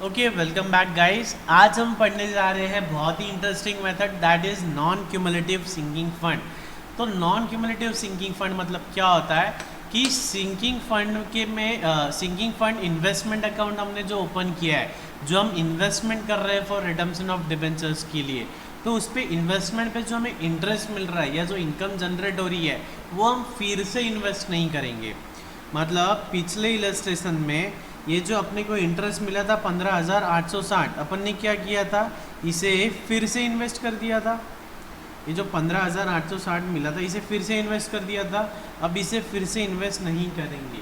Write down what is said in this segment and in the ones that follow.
Okay, welcome back guys. आज हम पढ़ने जा रहे हैं बहुत ही interesting method, that is non cumulative sinking fund. तो नॉन क्यूमुलेटिव सिंकिंग फंड मतलब क्या होता है कि सिंकिंग फंड के में सिंकिंग फंड इन्वेस्टमेंट अकाउंट हमने जो ओपन किया है, जो हम इन्वेस्टमेंट कर रहे हैं फॉर रिडम्पशन ऑफ डिबेंचर्स के लिए, तो उस पर इन्वेस्टमेंट पे जो हमें इंटरेस्ट मिल रहा है या जो इनकम जनरेट हो रही है वो हम फिर से इन्वेस्ट नहीं करेंगे। मतलब पिछले इलस्ट्रेशन में ये जो अपने को इंटरेस्ट मिला था 15,860, अपन ने क्या किया था, इसे फिर से इन्वेस्ट कर दिया था। ये जो 15,860 मिला था इसे फिर से इन्वेस्ट कर दिया था। अब इसे फिर से इन्वेस्ट नहीं करेंगे,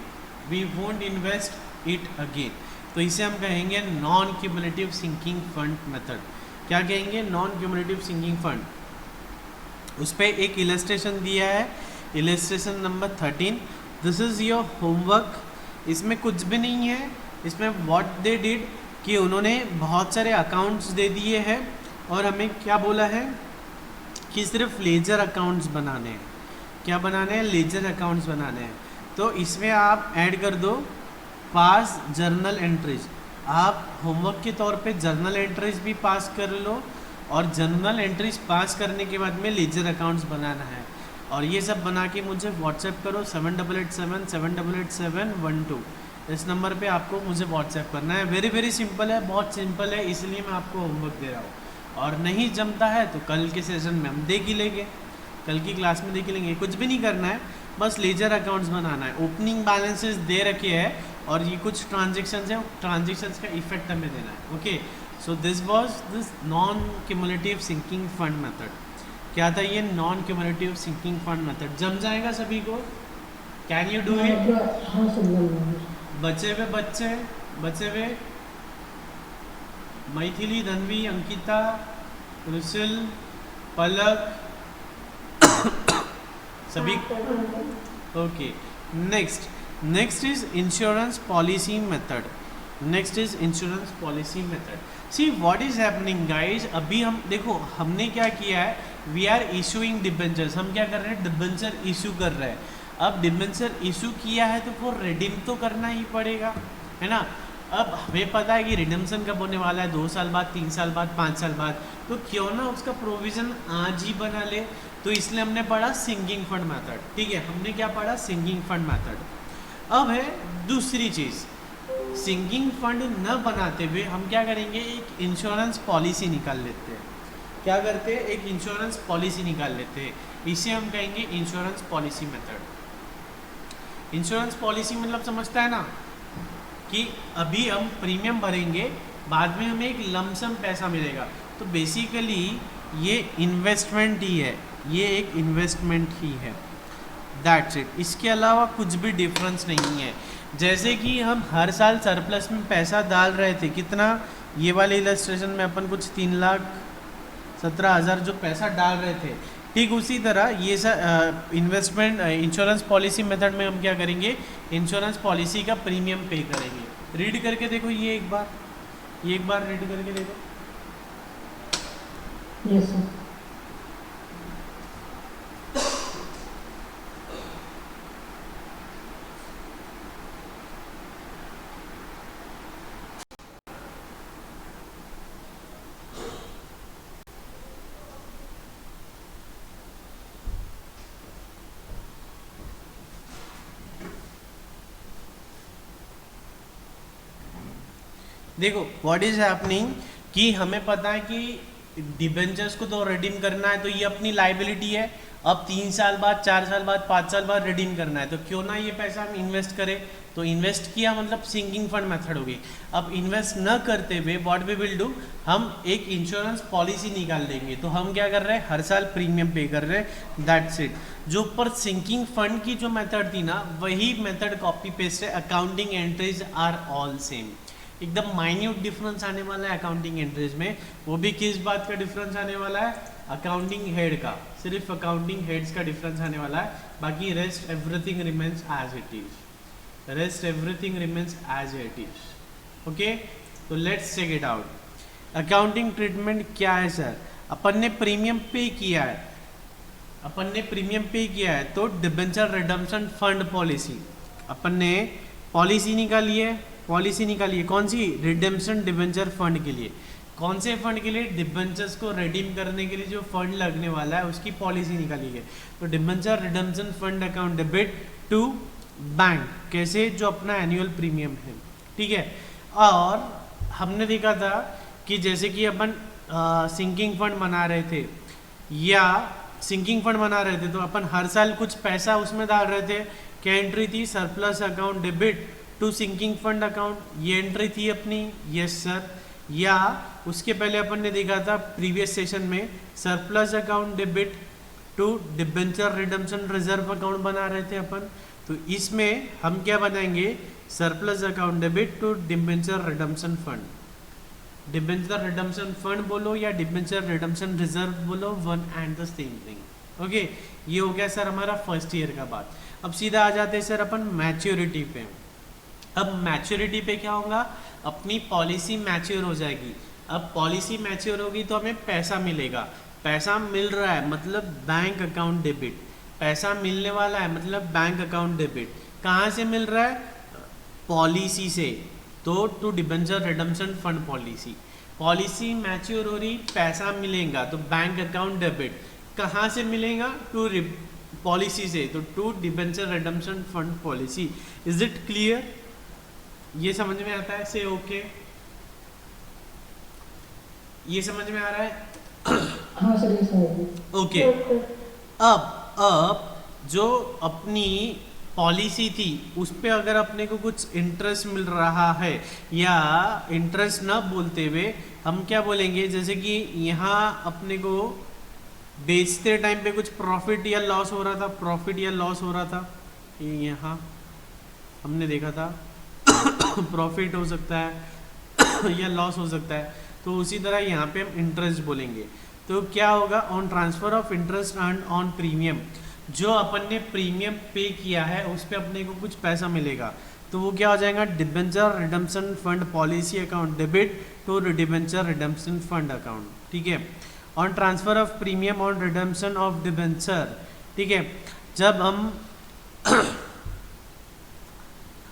we won't invest it again. तो इसे हम कहेंगे non cumulative sinking fund method. क्या कहेंगे? Non cumulative sinking fund. उस पर एक इलस्ट्रेशन दिया है, illustration number 13। This is your homework. इसमें कुछ भी नहीं है। इसमें व्हाट दे डिड कि उन्होंने बहुत सारे अकाउंट्स दे दिए हैं और हमें क्या बोला है कि सिर्फ लेजर अकाउंट्स बनाने हैं। क्या बनाने हैं? लेजर अकाउंट्स बनाने हैं। तो इसमें आप ऐड कर दो पास जर्नल एंट्रीज। आप होमवर्क के तौर पे जर्नल एंट्रीज भी पास कर लो, और जर्नल एंट्रीज पास करने के बाद में लेजर अकाउंट्स बनाना है। और ये सब बना के मुझे व्हाट्सएप करो 7887787712। इस नंबर पे आपको मुझे व्हाट्सएप करना है। वेरी वेरी सिंपल है, बहुत सिंपल है, इसलिए मैं आपको होमवर्क दे रहा हूँ। और नहीं जमता है तो कल के सेशन में हम देख ही लेंगे, कल की क्लास में देख ही लेंगे। कुछ भी नहीं करना है, बस लेजर अकाउंट्स बनाना है। ओपनिंग बैलेंसेस दे रखे हैं और ये कुछ ट्रांजेक्शन्स हैं, ट्रांजेक्शन्स का इफेक्ट हमें देना है। Okay, so this was this non cumulative sinking fund method. क्या था ये? Non cumulative sinking fund method. जम जाएगा सभी को? Can you do it? बचे हुए मैथिली, धनवी, अंकिता, रुसिल, पलक, सभी। Okay, next is insurance policy method. See what is happening guys. अभी हम देखो, हमने क्या किया है, वी आर इशूइंग डिबेंचर्स। हम क्या कर रहे हैं? डिबेंचर इशू कर रहे हैं। अब डिबेंचर इशू किया है तो वो रिडीम तो करना ही पड़ेगा, है ना। अब हमें पता है कि रिडम्पशन कब होने वाला है, 2 साल बाद, 3 साल बाद, 5 साल बाद। तो क्यों ना उसका प्रोविज़न आज ही बना ले। तो इसलिए हमने पढ़ा सिंकिंग फंड मेथड। ठीक है, हमने क्या पढ़ा? Sinking fund method. अब है दूसरी चीज़, सिंकिंग फंड न बनाते हुए हम क्या करेंगे? एक इंश्योरेंस पॉलिसी निकाल लेते हैं। क्या करते हैं? एक इंश्योरेंस पॉलिसी निकाल लेते हैं। इसे हम कहेंगे insurance policy method. Insurance policy मतलब समझता है ना कि अभी हम प्रीमियम भरेंगे, बाद में हमें एक लमसम पैसा मिलेगा। तो बेसिकली ये इन्वेस्टमेंट ही है, ये एक इन्वेस्टमेंट ही है, दैट्स इट। इसके अलावा कुछ भी डिफरेंस नहीं है। जैसे कि हम हर साल सरप्लस में पैसा डाल रहे थे, कितना? ये वाले इलस्ट्रेशन में अपन कुछ 3,17,000 जो पैसा डाल रहे थे, ठीक उसी तरह ये इन्वेस्टमेंट इंश्योरेंस पॉलिसी मेथड में हम क्या करेंगे? इंश्योरेंस पॉलिसी का प्रीमियम पे करेंगे। रीड करके देखो ये एक बार रीड करके देखो। Yes sir. देखो व्हाट इज हैपनिंग कि हमें पता है कि डिबेंचर्स को तो रिडीम करना है, तो ये अपनी लाइबिलिटी है। अब 3 साल बाद, 4 साल बाद, 5 साल बाद रिडीम करना है, तो क्यों ना ये पैसा हम इन्वेस्ट करें। तो इन्वेस्ट किया मतलब सिंकिंग फंड मेथड होगी। अब इन्वेस्ट न करते हुए व्हाट वी विल डू, हम एक इंश्योरेंस पॉलिसी निकाल देंगे। तो हम क्या कर रहे हैं? हर साल प्रीमियम पे कर रहे हैं, दैट्स इट। जो ऊपर सिंकिंग फंड की जो मेथड थी ना, वही मेथड कॉपी पेस्ट है। Accounting entries are all same. एकदम माइन्यूट डिफरेंस आने वाला है अकाउंटिंग एंट्रीज में। वो भी किस बात का डिफरेंस आने वाला है? अकाउंटिंग हेड का। सिर्फ अकाउंटिंग हेड्स का डिफरेंस आने वाला है, बाकी rest everything remains as it is. Okay, तो let's check it out. Accounting treatment क्या है सर? अपन ने प्रीमियम पे किया है, तो डिबेंचर रिडम्पशन फंड पॉलिसी अपन ने पॉलिसी निकाली है। पॉलिसी निकालिए, कौन सी? रिडेम्पशन डिबेंचर फंड के लिए। कौन से फंड के लिए? डिबेंचर्स को रिडीम करने के लिए जो फंड लगने वाला है उसकी पॉलिसी निकाली है। तो debenture redemption fund account debit to bank, कैसे? जो अपना एनुअल प्रीमियम है, ठीक है। और हमने देखा था कि जैसे कि अपन सिंकिंग फंड बना रहे थे तो अपन हर साल कुछ पैसा उसमें डाल रहे थे। क्या एंट्री थी? Surplus account debit to sinking fund account, ये एंट्री थी अपनी। Yes sir. या उसके पहले अपन ने देखा था प्रीवियस सेशन में surplus account debit to debenture redemption reserve account बना रहे थे अपन। तो इसमें हम क्या बनाएंगे? Surplus account debit to debenture redemption fund. Debenture redemption fund बोलो या डिबेंचर रिडेम्पशन रिजर्व बोलो, one and the same thing. Okay, ये हो गया सर हमारा फर्स्ट ईयर का बात। अब सीधा आ जाते हैं सर अपन मैच्योरिटी पे। अब मैच्योरिटी पे क्या होगा? अपनी पॉलिसी मैच्योर हो जाएगी। अब पॉलिसी मैच्योर होगी तो हमें पैसा मिलेगा। पैसा मिल रहा है मतलब बैंक अकाउंट डेबिट, पैसा मिलने वाला है मतलब बैंक अकाउंट डेबिट। कहाँ से मिल रहा है? पॉलिसी से। तो to debenture redemption fund policy, policy mature हो रही, पैसा मिलेगा तो बैंक अकाउंट डेबिट। कहाँ से मिलेगा? टू पॉलिसी से, तो to debenture redemption fund policy. Is it clear? ये समझ में आता है? से ओके, ये समझ में आ रहा है? हाँ सर, ये समझ। ओके। अब जो अपनी पॉलिसी थी उस पे अगर अपने को कुछ इंटरेस्ट मिल रहा है, या इंटरेस्ट न बोलते हुए हम क्या बोलेंगे, जैसे कि यहाँ अपने को बेचते टाइम पे कुछ प्रॉफिट या लॉस हो रहा था, यहाँ हमने देखा था प्रॉफिट हो सकता है या लॉस हो सकता है। तो उसी तरह यहाँ पे हम इंटरेस्ट बोलेंगे। तो क्या होगा? On transfer of interest earned on premium, जो अपन ने प्रीमियम पे किया है उस पे अपने को कुछ पैसा मिलेगा, तो वो क्या हो जाएगा? Debenture redemption fund policy account debit to debenture redemption fund account, ठीक है। On transfer of premium on redemption of debenture, ठीक है। जब हम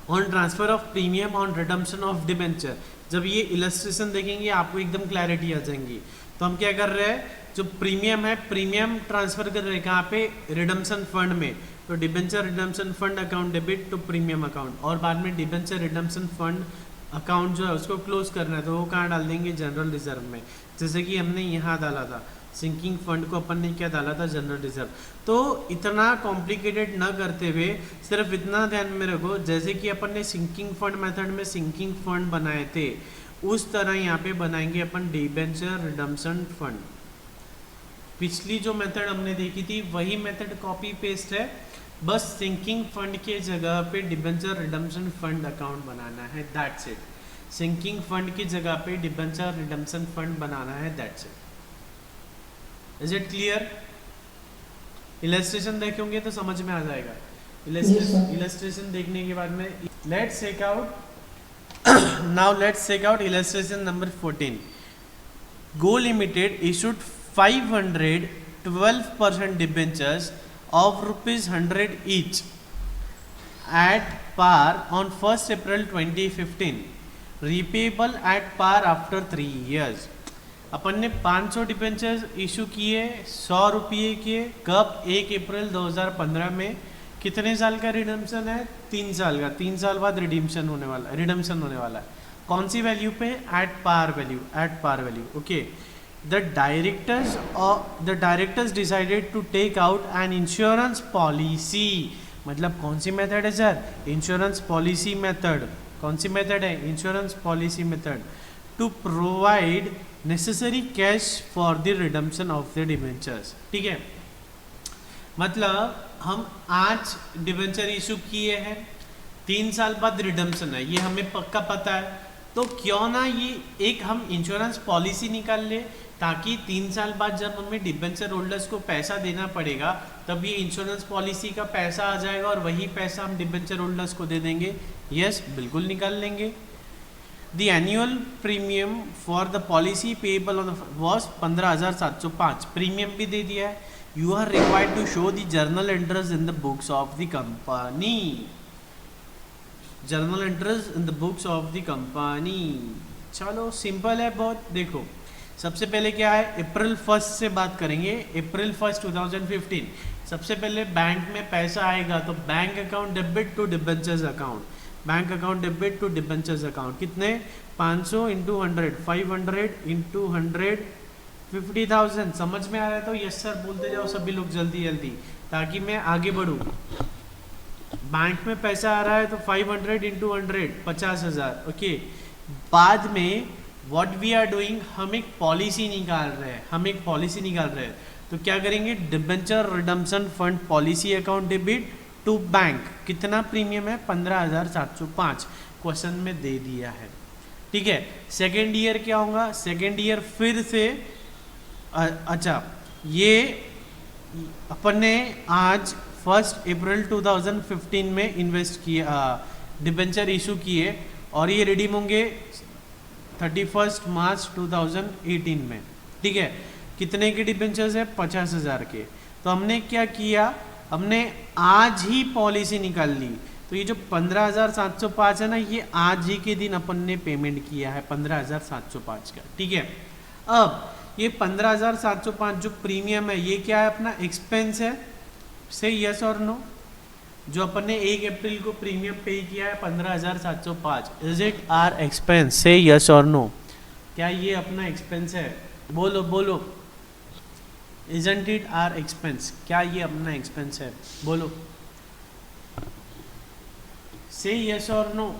on transfer of premium on redemption of debenture, जब ये इलस्ट्रेशन देखेंगे आपको एकदम क्लैरिटी आ जाएंगी। तो हम क्या कर रहे हैं? जो प्रीमियम है, प्रीमियम ट्रांसफर कर रहे हैं कहाँ पे? रिडेम्पशन फंड में। तो debenture redemption fund account debit to premium account, और बाद में डिबेंचर रिडेम्पशन फंड अकाउंट जो है उसको क्लोज करना है, तो वो कहाँ डाल देंगे? जनरल रिजर्व में। जैसे कि हमने यहाँ डाला था सिंकिंग फंड को, अपन ने क्या डाला था? General reserve. तो इतना कॉम्प्लिकेटेड ना करते हुए सिर्फ इतना ध्यान में रखो, जैसे कि अपन ने सिंकिंग फंड मेथड में सिंकिंग फंड बनाए थे उस तरह यहाँ पे बनाएंगे अपन डिबेंचर रिडेम्पशन फंड। पिछली जो मेथड हमने देखी थी वही मेथड कॉपी पेस्ट है, बस सिंकिंग फंड के जगह पे डिबेंचर रिडेम्पशन फंड अकाउंट बनाना है, दैट्स इट। सिंकिंग फंड की जगह पे डिबेंचर रिडेम्पशन फंड बनाना है, that's it. Is it clear? Illustration देखेंगे तो समझ में आ जाएगा। इलस्ट्रेशन देखने के बाद में let's check out now let's check out illustration number 14. Go Limited issued 512% debentures of rupees 100 each at par on 1st April 2015, repayable at par after 3 years. अपन ने 500 डिबेंचर्स इशू किए 100 रुपये के, कब? 1 अप्रैल 2015 में। कितने साल का रिडेम्पशन है? 3 साल का। 3 साल बाद रिडेम्पशन होने वाला है। कौन सी वैल्यू पे? At par value. Okay. The directors decided to take out an insurance policy, मतलब कौन सी मेथड है सर? Insurance policy method. कौन सी मेथड है? Insurance policy method. To provide necessary cash for the redemption of the debentures, ठीक है। मतलब हम आज डिबेंचर इशू किए हैं, 3 साल बाद रिडेम्पशन है, ये हमें पक्का पता है, तो क्यों ना ये एक हम इंश्योरेंस पॉलिसी निकाल ले, ताकि 3 साल बाद जब हमें डिबेंचर होल्डर्स को पैसा देना पड़ेगा तब ये इंश्योरेंस पॉलिसी का पैसा आ जाएगा और वही पैसा हम डिबेंचर होल्डर्स को दे देंगे। यस, बिल्कुल निकाल लेंगे। The annual premium for the policy payable was 15,705, premium भी दे दिया है। You are required to show the journal entries in the books of the company. Journal entries in the books of the company. चलो simple है बहुत। देखो सबसे पहले क्या है, अप्रैल 1 से बात करेंगे। अप्रैल 1 2015 सबसे पहले बैंक में पैसा आएगा तो bank account debit to debentures account, bank account debit to debentures account. कितने, 500 इंटू 100, 500 इंटू 100, 50,000। समझ में आ रहा है तो यस सर बोलते जाओ सभी लोग जल्दी जल्दी, ताकि मैं आगे बढ़ूँ। बैंक में पैसा आ रहा है तो 500 इंटू 100, 50,000। ओके, बाद में व्हाट वी आर डूइंग, हम एक पॉलिसी निकाल रहे हैं, हम एक पॉलिसी निकाल रहे हैं। तो क्या करेंगे, debenture redemption fund policy account debit to bank. कितना प्रीमियम है, 15,705, क्वेश्चन में दे दिया है। ठीक है, सेकेंड ईयर क्या होगा, सेकेंड ईयर फिर से अच्छा, ये अपन ने आज 1 अप्रैल 2015 में इन्वेस्ट किया, डिबेंचर इशू किए और ये रिडीम होंगे 31 मार्च 2018 में। ठीक है, कितने के डिबेंचर्स है, 50,000 के। तो हमने क्या किया, हमने आज ही पॉलिसी निकाल ली। तो ये जो 15,705 है ना, ये आज ही के दिन अपन ने पेमेंट किया है 15,705 का। ठीक है, अब ये 15,705 जो प्रीमियम है ये क्या है, अपना एक्सपेंस है। से यस और नो, जो अपन ने 1 अप्रैल को प्रीमियम पे किया है 15,705, इज इट आर एक्सपेंस? से यस और नो, क्या ये अपना एक्सपेंस है? बोलो बोलो, इजंट इट आर एक्सपेंस? क्या ये अपना एक्सपेंस है? बोलो, से यस और नो।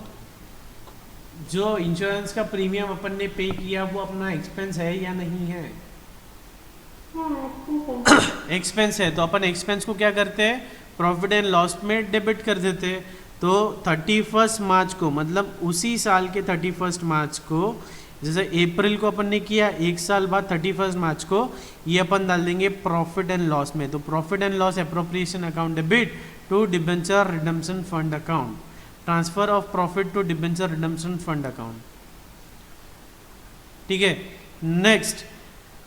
जो इंश्योरेंस का प्रीमियम अपन ने पे किया वो अपना एक्सपेंस है या नहीं है? एक्सपेंस है। तो अपन एक्सपेंस को क्या करते हैं, प्रॉफिट एंड लॉस में डेबिट कर देते हैं। तो 31 मार्च को, मतलब उसी साल के 31 मार्च को, जैसे अप्रैल को अपन ने किया, एक साल बाद 31 मार्च को ये अपन डाल देंगे प्रॉफिट एंड लॉस में। तो profit and loss appropriation account debit to debenture redemption fund account, transfer of profit to debenture redemption fund account. ठीक है, नेक्स्ट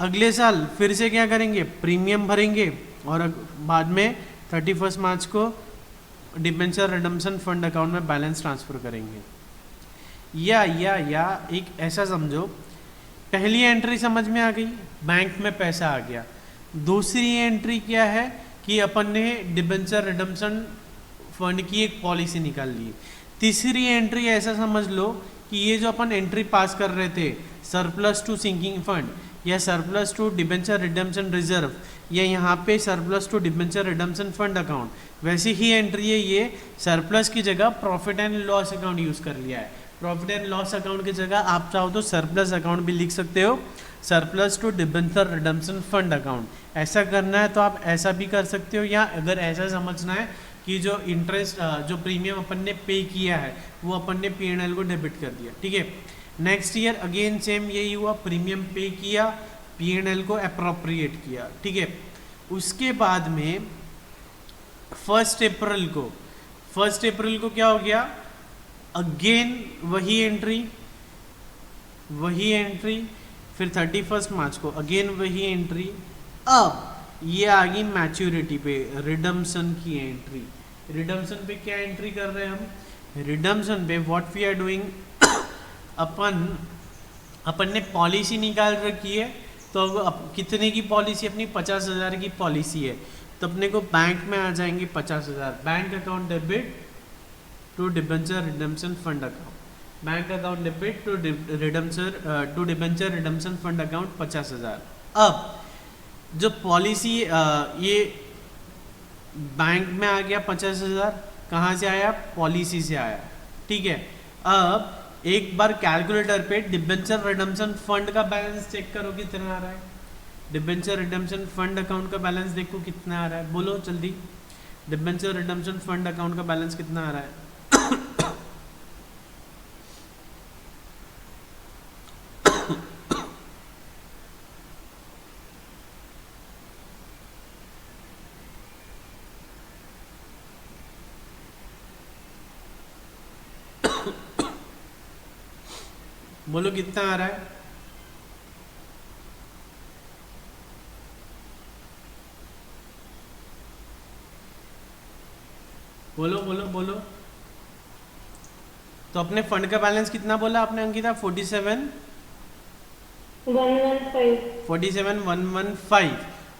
अगले साल फिर से क्या करेंगे, प्रीमियम भरेंगे और बाद में 31 मार्च को डिबेंचर रिडम्पशन फंड अकाउंट में बैलेंस ट्रांसफर करेंगे। या एक ऐसा समझो, पहली एंट्री समझ में आ गई, बैंक में पैसा आ गया। दूसरी एंट्री क्या है कि अपन ने डिबेंचर रिडम्पशन फंड की एक पॉलिसी निकाल ली। तीसरी एंट्री ऐसा समझ लो कि ये जो अपन एंट्री पास कर रहे थे, सरप्लस टू सिंकिंग फंड या surplus to debenture redemption reserve, या यहाँ पे surplus to debenture redemption fund account, वैसी ही एंट्री है ये। सरप्लस की जगह profit and loss account use कर लिया है। प्रॉफिट एंड लॉस अकाउंट की जगह आप चाहो तो सरप्लस अकाउंट भी लिख सकते हो, surplus to debenture redemption fund account. ऐसा करना है तो आप ऐसा भी कर सकते हो, या अगर ऐसा समझना है कि जो इंटरेस्ट, जो प्रीमियम अपन ने पे किया है वो अपन ने P&L को डेबिट कर दिया। ठीक है, नेक्स्ट ईयर अगेन सेम यही हुआ, प्रीमियम पे किया, P&L को अप्रोप्रिएट किया। ठीक है, उसके बाद में 1 अप्रैल को क्या हो गया, अगेन वही एंट्री, फिर 31 मार्च को अगेन वही एंट्री। अब ये आ गई मैच्योरिटी पे, रिडम्पशन की एंट्री। रिडम्पशन पे क्या एंट्री कर रहे हैं हम, रिडम्पशन पे व्हाट वी आर डूइंग, अपन ने पॉलिसी निकाल रखी है। तो अब कितने की पॉलिसी, अपनी 50,000 की पॉलिसी है। तो अपने को बैंक में आ जाएंगे 50,000, bank account debit to debenture redemption fund account, bank account debit to debenture redemption fund account 50,000। अब जो पॉलिसी ये बैंक में आ गया 50,000, कहाँ से आया, पॉलिसी से आया। ठीक है, अब एक बार कैलकुलेटर पे डिबेंचर रिडम्पशन फंड का बैलेंस चेक करो कितना आ रहा है। डिबेंचर रिडम्पशन फंड अकाउंट का बैलेंस देखो कितना आ रहा है, बोलो जल्दी। डिबेंचर रिडम्पशन फंड अकाउंट का बैलेंस कितना आ रहा है? बोलो कितना आ रहा है? बोलो बोलो बोलो। तो अपने फंड का बैलेंस कितना बोला आपने अंकिता? 47,115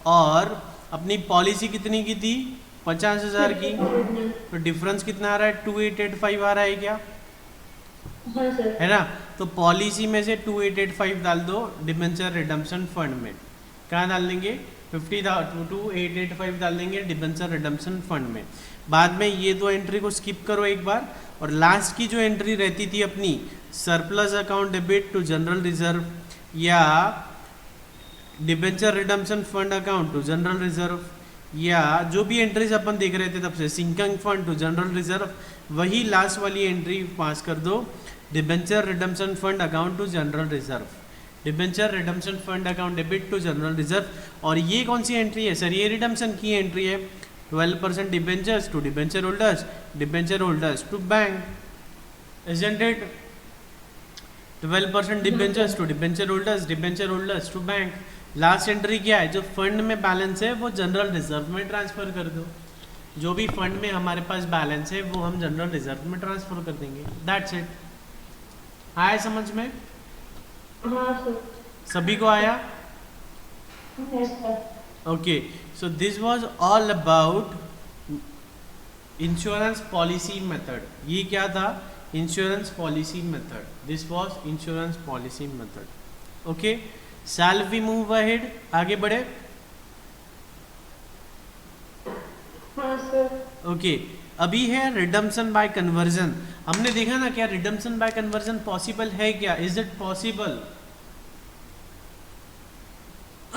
और अपनी पॉलिसी कितनी की थी? 50,000 की। तो डिफरेंस कितना आ रहा है? 2885 आ रहा है क्या? हाँ सर। है ना? तो पॉलिसी में से 2885 डाल दो डिबेंचर रिडम्पशन फंड में। कहाँ डाल देंगे? 2885 डाल देंगे डिबेंचर रिडम्पशन फंड में। बाद में ये दो एंट्री को स्किप करो एक बार, और लास्ट की जो एंट्री रहती थी अपनी surplus account debit to general reserve या debenture redemption fund account to general reserve, या जो भी एंट्रीज अपन देख रहे थे तब से sinking fund to general reserve, वही लास्ट वाली एंट्री पास कर दो, debenture redemption fund account to general reserve, debenture redemption fund account debit to general reserve. और ये कौन सी एंट्री है सर? ये रिडम्पशन की एंट्री है। 12% debentures to debenture holders to bank, isn't it? 12% debentures to debenture holders to bank. Last entry क्या है? जो फंड में बैलेंस है वो जनरल रिजर्व में ट्रांसफर कर दो। जो भी फंड में हमारे पास बैलेंस है वो हम जनरल रिजर्व में ट्रांसफर कर देंगे। That's it. आया समझ में? हाँ सर। सभी को आया? Yes sir. Okay, so this was all about insurance policy method. ये क्या था? Insurance policy method. This was insurance policy method. Okay, shall we move ahead? आगे बढ़े? हाँ सर। ओके, अभी है रिडम्पशन बाय कन्वर्जन। हमने देखा ना क्या रिडम्पशन बाय कन्वर्जन पॉसिबल है क्या? Is it possible?